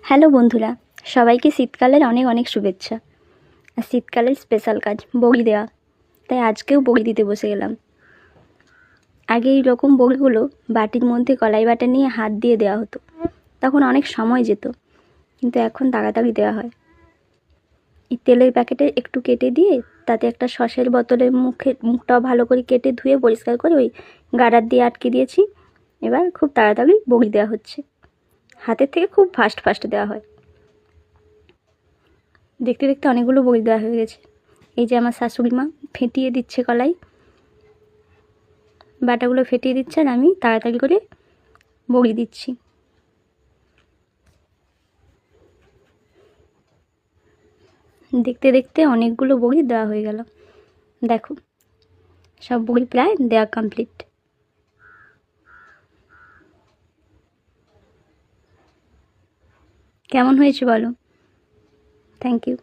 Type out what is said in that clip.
Hello বন্ধুরা, সবাইকে শীতকালের অনেক অনেক শুভেচ্ছা। আর শীতকালের স্পেশাল কাজ বড়ি দেওয়া, তাই আজকেও বড়ি দিতে বসে গেলাম। আগে এই রকম বড়িগুলো বাটির মধ্যে কলাই বাটা নিয়ে হাত দিয়ে দেওয়া হতো, তখন অনেক সময় যেত, কিন্তু এখন তাড়াতাড়ি দেওয়া হয়। এই তেলের প্যাকেটে একটু কেটে দিয়ে তাতে একটা সসের বোতলের মুখটাও ভালো করে কেটে ধুয়ে পরিষ্কার করে ওই গার্ডার দিয়ে আটকে দিয়েছি। এবার খুব তাড়াতাড়ি বড়ি দেওয়া হচ্ছে, হাতের থেকে খুব ফাস্ট ফাস্ট দেওয়া হয়। দেখতে দেখতে অনেকগুলো বড়ি দেওয়া হয়ে গেছে। এই যে আমার শাশুড়ি মা ফেটিয়ে দিচ্ছে কলাই, বাটাগুলো ফেটিয়ে দিচ্ছে, আর আমি তাড়াতাড়ি করে বড়ি দিচ্ছি। দেখতে দেখতে অনেকগুলো বড়ি দেওয়া হয়ে গেল। দেখো, সব বড়ি প্রায় দেওয়া কমপ্লিট। কেমন হয়েছে বলো? Thank you.